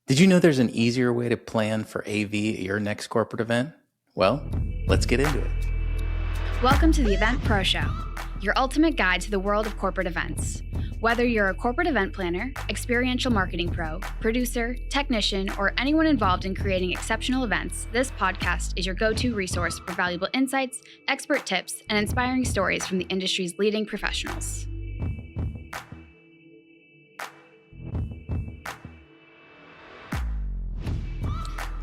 Did you know there's an easier way to plan for AV at your next corporate event? Well, let's get into it. Welcome to the Event Pro Show, your ultimate guide to the world of corporate events. Whether you're a corporate event planner, experiential marketing pro, producer, technician, or anyone involved in creating exceptional events, this podcast is your go-to resource for valuable insights, expert tips, and inspiring stories from the industry's leading professionals.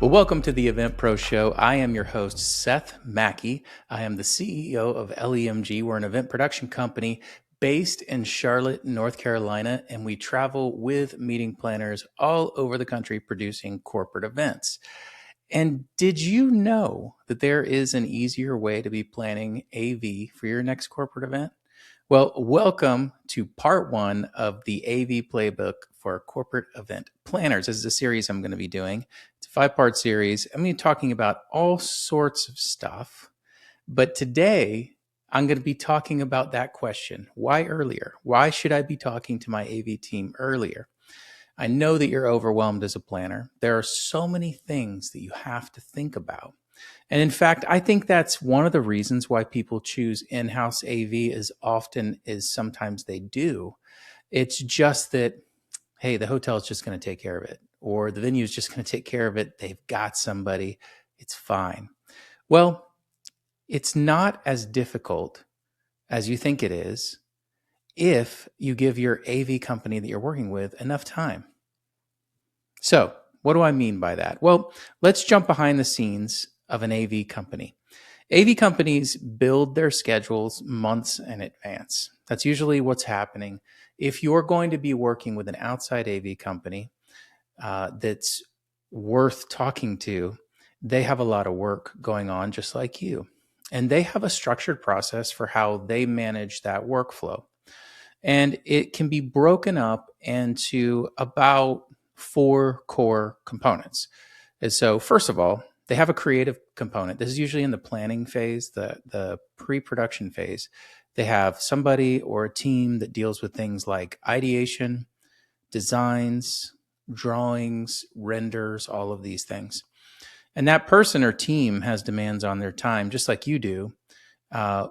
Well, welcome to the Event Pro Show. I am your host, Seth Mackey. I am the CEO of LEMG. We're an event production company based in Charlotte, North Carolina, and we travel with meeting planners all over the country producing corporate events. And did you know that there is an easier way to be planning AV for your next corporate event? Well, welcome to part one of the AV playbook for corporate event planners. This is a series I'm going to be doing. It's a 5-part series. I'm going to be talking about all sorts of stuff. But today, I'm going to be talking about that question. Why earlier? Why should I be talking to my AV team earlier? I know that you're overwhelmed as a planner. There are so many things that you have to think about. And in fact, I think that's one of the reasons why people choose in-house AV as often as sometimes they do. It's just that, hey, the hotel is just going to take care of it, or the venue is just going to take care of it. They've got somebody. It's fine. Well, it's not as difficult as you think it is if you give your AV company that you're working with enough time. So, what do I mean by that? Well, let's jump behind the scenes of an AV company. AV companies build their schedules months in advance. That's usually what's happening. If you're going to be working with an outside AV company that's worth talking to, they have a lot of work going on just like you. And they have a structured process for how they manage that workflow. And it can be broken up into about 4 core components. And so, first of all, they have a creative component. This is usually in the planning phase, the pre-production phase. They have somebody or a team that deals with things like ideation, designs, drawings, renders, all of these things. And that person or team has demands on their time, just like you do,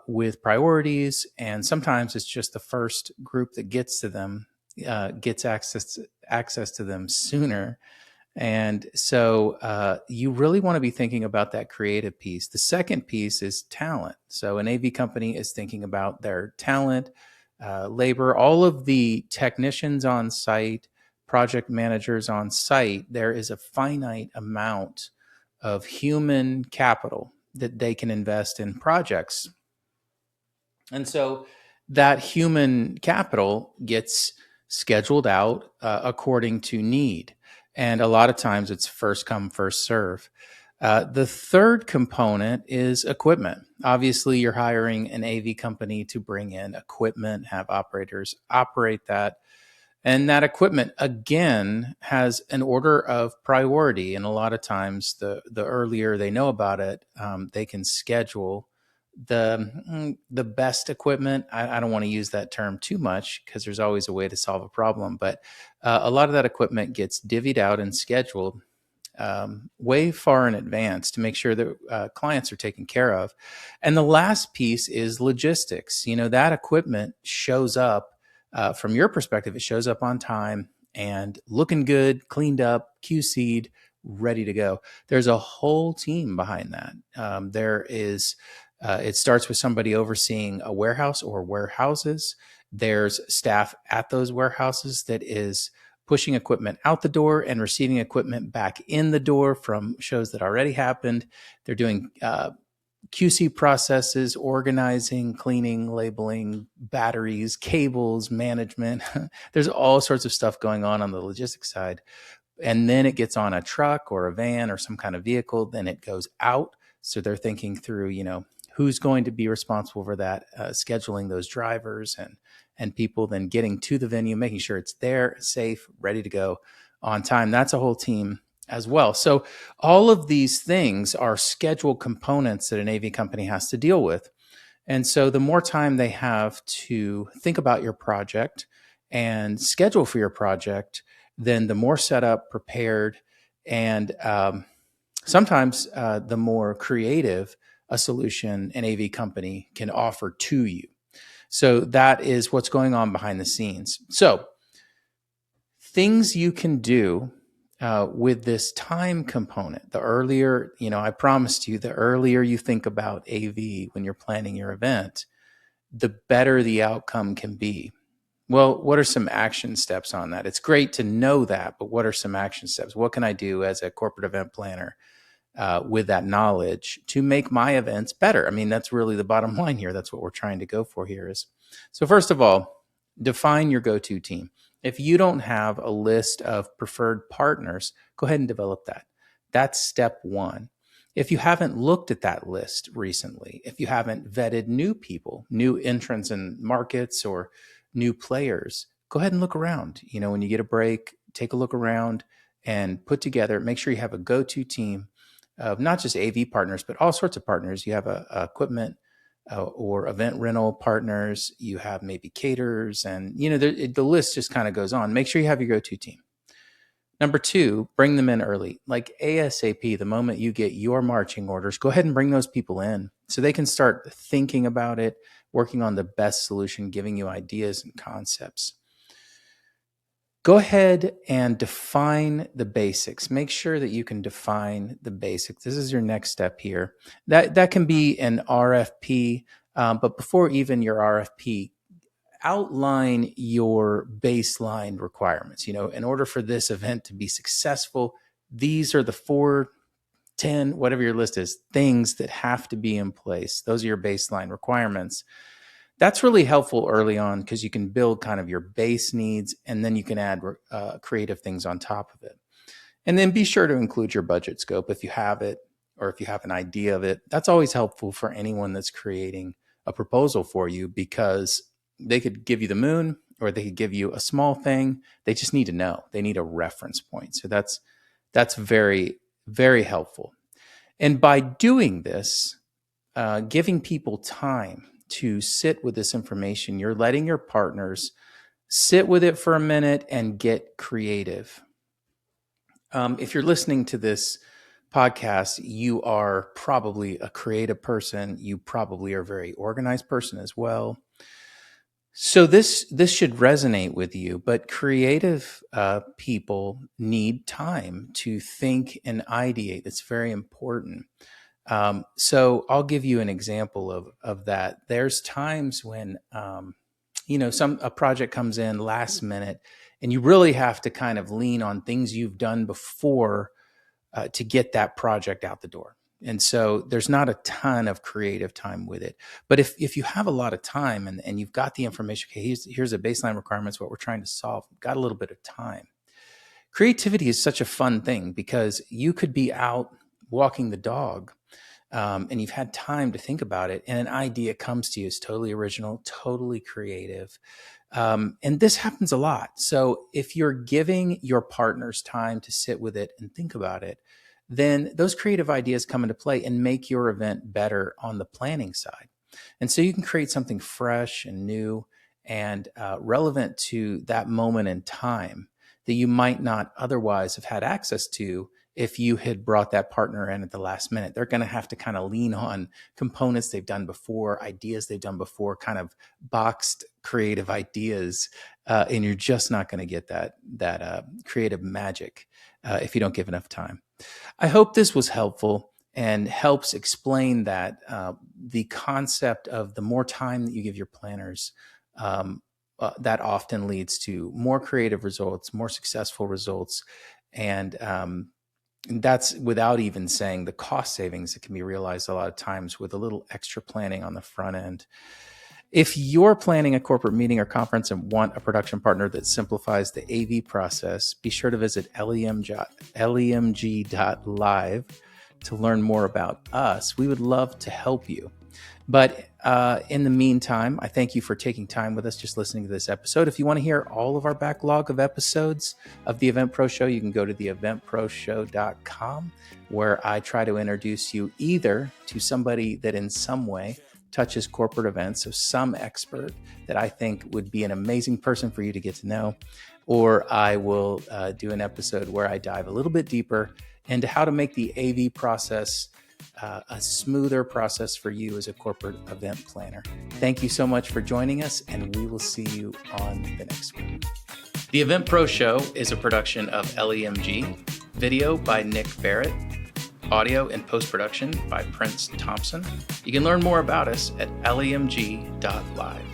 with priorities. And sometimes it's just the first group that gets to them, gets access to them sooner. And so you really want to be thinking about that creative piece. The second piece is talent. So an AV company is thinking about their talent, labor, all of the technicians on site, project managers on site. There is a finite amount of human capital that they can invest in projects. And so that human capital gets scheduled out according to need. And a lot of times it's first come, first serve. The third component is equipment. Obviously, you're hiring an AV company to bring in equipment, have operators operate that. And that equipment, again, has an order of priority. And a lot of times, the earlier they know about it, they can schedule the best equipment. I don't want to use that term too much because there's always a way to solve a problem. But a lot of that equipment gets divvied out and scheduled way far in advance to make sure that clients are taken care of. And the last piece is logistics. You know, that equipment shows up from your perspective, it shows up on time and looking good, cleaned up, QC'd, ready to go. There's a whole team behind that. It starts with somebody overseeing a warehouse or warehouses. There's staff at those warehouses that is pushing equipment out the door and receiving equipment back in the door from shows that already happened. They're doing QC processes, organizing, cleaning, labeling, batteries, cables, management. There's all sorts of stuff going on the logistics side. And then it gets on a truck or a van or some kind of vehicle. Then it goes out. So they're thinking through, who's going to be responsible for that, scheduling those drivers and people, then getting to the venue, making sure it's there, safe, ready to go on time. That's a whole team as well. So all of these things are scheduled components that an AV company has to deal with. And so the more time they have to think about your project and schedule for your project, then the more set up, prepared, and sometimes the more creative a solution an AV company can offer to you. So that is what's going on behind the scenes. So things you can do with this time component. The earlier, I promised you, the earlier you think about AV when you're planning your event, the better the outcome can be. Well, what are some action steps on that? It's great to know that, but what are some action steps? What can I do as a corporate event planner with that knowledge to make my events better? I mean, that's really the bottom line here. That's what we're trying to go for here is. So first of all, define your go-to team. If you don't have a list of preferred partners, go ahead and develop that. That's step one. If you haven't looked at that list recently, if you haven't vetted new people, new entrants in markets or new players, go ahead and look around. When you get a break, take a look around and put together, make sure you have a go-to team of not just AV partners, but all sorts of partners. You have a equipment or event rental partners, you have maybe caterers, and the list just kind of goes on. Make sure you have your go-to team. Number two, bring them in early, like ASAP. The moment you get your marching orders, go ahead and bring those people in so they can start thinking about it, working on the best solution, giving you ideas and concepts. Go ahead and define the basics. Make sure that you can define the basics. This is your next step here. That can be an RFP, but before even your RFP, outline your baseline requirements. In order for this event to be successful, these are the 4, 10, whatever your list is, things that have to be in place. Those are your baseline requirements. That's really helpful early on because you can build kind of your base needs and then you can add creative things on top of it. And then be sure to include your budget scope if you have it or if you have an idea of it. That's always helpful for anyone that's creating a proposal for you because they could give you the moon or they could give you a small thing. They just need to know. They need a reference point. So that's very, very helpful. And by doing this, giving people time to sit with this information, you're letting your partners sit with it for a minute and get creative. If you're listening to this podcast, you are probably a creative person. You probably are a very organized person as well. So this should resonate with you, but creative people need time to think and ideate. It's very important. So I'll give you an example of that. There's times when, a project comes in last minute and you really have to kind of lean on things you've done before to get that project out the door. And so there's not a ton of creative time with it. But if you have a lot of time and you've got the information, okay, here's a baseline requirements, what we're trying to solve, got a little bit of time. Creativity is such a fun thing because you could be out walking the dog and you've had time to think about it and an idea comes to you. It's totally original, totally creative. And this happens a lot. So if you're giving your partners time to sit with it and think about it, then those creative ideas come into play and make your event better on the planning side. And so you can create something fresh and new and relevant to that moment in time that you might not otherwise have had access to if you had brought that partner in at the last minute. They're going to have to kind of lean on components they've done before, ideas they've done before, kind of boxed creative ideas, and you're just not going to get that creative magic if you don't give enough time. I hope this was helpful and helps explain that the concept of the more time that you give your planners, that often leads to more creative results, more successful results, and that's without even saying the cost savings that can be realized a lot of times with a little extra planning on the front end. If you're planning a corporate meeting or conference and want a production partner that simplifies the AV process, be sure to visit lemg.live to learn more about us. We would love to help you. But in the meantime, I thank you for taking time with us just listening to this episode. If you want to hear all of our backlog of episodes of the Event Pro Show, you can go to theeventproshow.com, where I try to introduce you either to somebody that in some way touches corporate events, so some expert that I think would be an amazing person for you to get to know, or I will do an episode where I dive a little bit deeper into how to make the AV process a smoother process for you as a corporate event planner. Thank you so much for joining us, and we will see you on the next one. The Event Pro Show is a production of LEMG, video by Nick Barrett, audio and post-production by Prince Thompson. You can learn more about us at lemg.live.